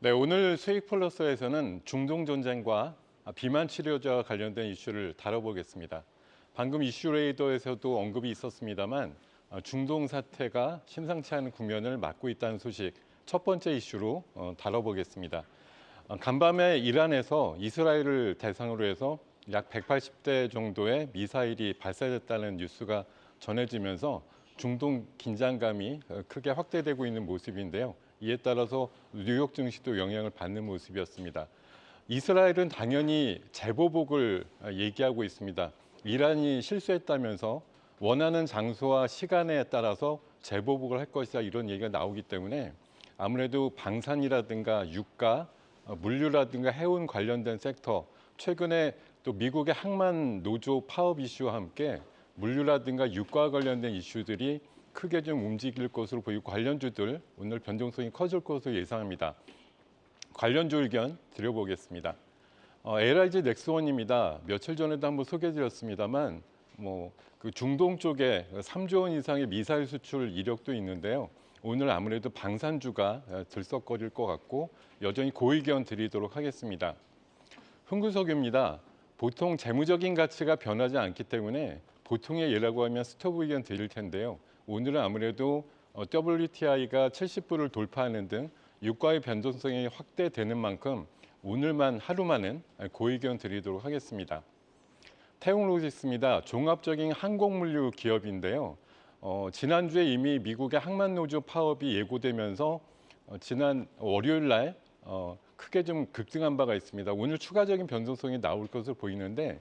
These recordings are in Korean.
네, 오늘 수익 플러스에서는 중동 전쟁과 비만 치료제와 관련된 이슈를 다뤄보겠습니다. 방금 이슈 레이더에서도 언급이 있었습니다만 중동 사태가 심상치 않은 국면을 맞고 있다는 소식 첫 번째 이슈로 다뤄보겠습니다. 간밤에 이란에서 이스라엘을 대상으로 해서 약 180대 정도의 미사일이 발사됐다는 뉴스가 전해지면서 중동 긴장감이 크게 확대되고 있는 모습인데요. 이에 따라서 뉴욕 증시도 영향을 받는 모습이었습니다. 이스라엘은 당연히 재보복을 얘기하고 있습니다. 이란이 실수했다면서 원하는 장소와 시간에 따라서 재보복을 할 것이다 이런 얘기가 나오기 때문에 아무래도 방산이라든가 유가, 물류라든가 해운 관련된 섹터, 최근에 또 미국의 항만 노조 파업 이슈와 함께 물류라든가 유가와 관련된 이슈들이 크게 좀 움직일 것으로 보이고 관련주들 오늘 변동성이 커질 것으로 예상합니다. 관련주 의견 드려보겠습니다. LIG 넥스원입니다. 며칠 전에도 한번 소개드렸습니다만 그 중동 쪽에 3조 원 이상의 미사일 수출 이력도 있는데요. 오늘 아무래도 방산주가 들썩거릴 것 같고 여전히 고의견 드리도록 하겠습니다. 흥구석유입니다. 보통 재무적인 가치가 변하지 않기 때문에 보통의 예라고 하면 스톱 의견 드릴 텐데요. 오늘은 아무래도 WTI가 70불을 돌파하는 등 유가의 변동성이 확대되는 만큼 오늘만 하루만은 고의견 드리도록 하겠습니다. 태웅로지스입니다. 종합적인 항공물류 기업인데요. 지난주에 이미 미국의 항만노조 파업이 예고되면서 지난 월요일 날 크게 좀 급등한 바가 있습니다. 오늘 추가적인 변동성이 나올 것으로 보이는데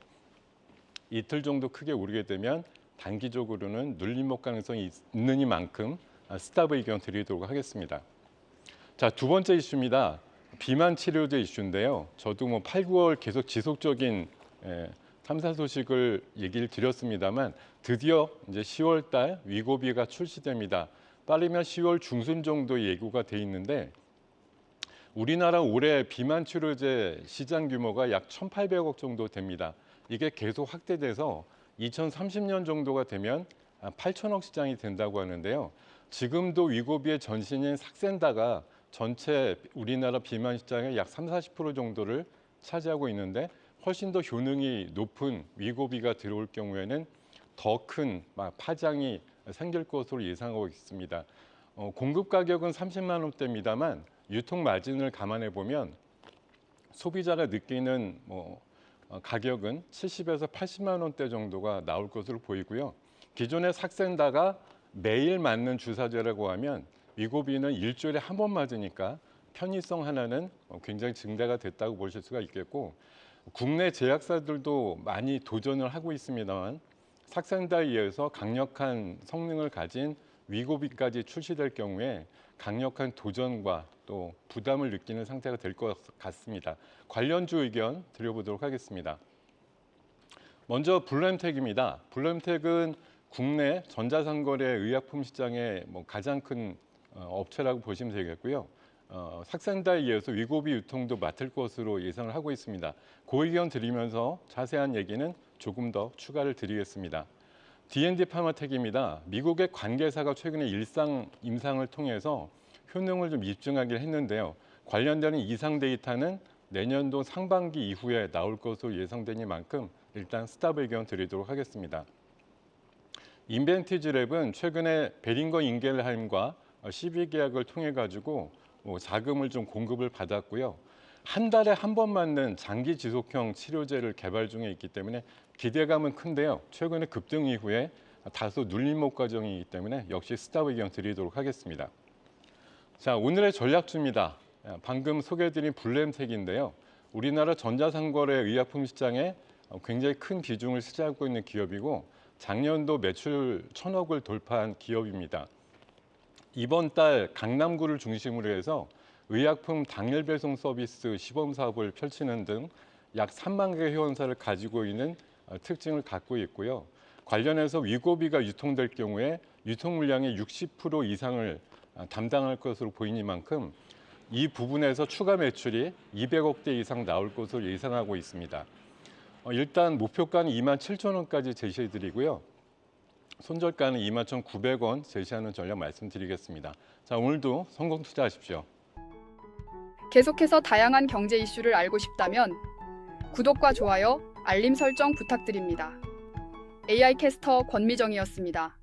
이틀 정도 크게 오르게 되면 단기적으로는 눌림목 가능성이 있는 이만큼 스탑 의견 드리도록 하겠습니다. 자, 두 번째 이슈입니다. 비만 치료제 이슈인데요. 저도 8, 9월 계속 지속적인 탐사 소식을 얘기를 드렸습니다만 드디어 이제 10월 달 위고비가 출시됩니다. 빠르면 10월 중순 정도 예고가 돼 있는데 우리나라 올해 비만 치료제 시장 규모가 약 1,800억 정도 됩니다. 이게 계속 확대돼서 2030년 정도가 되면 8천억 시장이 된다고 하는데요. 지금도 위고비의 전신인 삭센다가 전체 우리나라 비만 시장의 약 30-40% 정도를 차지하고 있는데 훨씬 더 효능이 높은 위고비가 들어올 경우에는 더 큰 파장이 생길 것으로 예상하고 있습니다. 공급 가격은 30만 원대입니다만 유통 마진을 감안해 보면 소비자가 느끼는 가격은 70에서 80만 원대 정도가 나올 것으로 보이고요. 기존의 삭센다가 매일 맞는 주사제라고 하면 위고비는 일주일에 한 번 맞으니까 편의성 하나는 굉장히 증대가 됐다고 보실 수가 있겠고 국내 제약사들도 많이 도전을 하고 있습니다만 삭센다에 의해서 강력한 성능을 가진 위고비까지 출시될 경우에 강력한 도전과 또 부담을 느끼는 상태가 될 것 같습니다. 관련주 의견 드려보도록 하겠습니다. 먼저 블루엠텍입니다. 블루엠텍은 국내 전자상거래 의약품 시장의 가장 큰 업체라고 보시면 되겠고요. 삭센다에 의해서 위고비 유통도 맡을 것으로 예상을 하고 있습니다. 그 의견 드리면서 자세한 얘기는 조금 더 추가를 드리겠습니다. D&D 파마텍입니다. 미국의 관계사가 최근에 임상을 통해서 효능을 좀 입증하기를 했는데요. 관련되는 이상 데이터는 내년도 상반기 이후에 나올 것으로 예상되니만큼 일단 스탑 의견 드리도록 하겠습니다. 인벤티지랩은 최근에 베링거 인겔하임과 12계약을 통해 가지고 자금을 좀 공급을 받았고요. 한 달에 한 번 맞는 장기 지속형 치료제를 개발 중에 있기 때문에 기대감은 큰데요. 최근에 급등 이후에 다소 눌림목 과정이기 때문에 역시 스탑 의견 드리도록 하겠습니다. 자, 오늘의 전략주입니다. 방금 소개해드린 블루엠텍인데요. 우리나라 전자상거래 의약품 시장에 굉장히 큰 비중을 차지하고 있는 기업이고 작년도 매출 1,000억을 돌파한 기업입니다. 이번 달 강남구를 중심으로 해서 의약품 당일 배송 서비스 시범 사업을 펼치는 등 약 3만 개 회원사를 가지고 있는 특징을 갖고 있고요. 관련해서 위고비가 유통될 경우에 유통 물량의 60% 이상을 담당할 것으로 보이니만큼 이 부분에서 추가 매출이 200억대 이상 나올 것으로 예상하고 있습니다. 일단 목표가는 27,000원까지 제시해드리고요. 손절가는 21,900원 제시하는 전략 말씀드리겠습니다. 자, 오늘도 성공 투자하십시오. 계속해서 다양한 경제 이슈를 알고 싶다면 구독과 좋아요, 알림 설정 부탁드립니다. AI 캐스터 권미정이었습니다.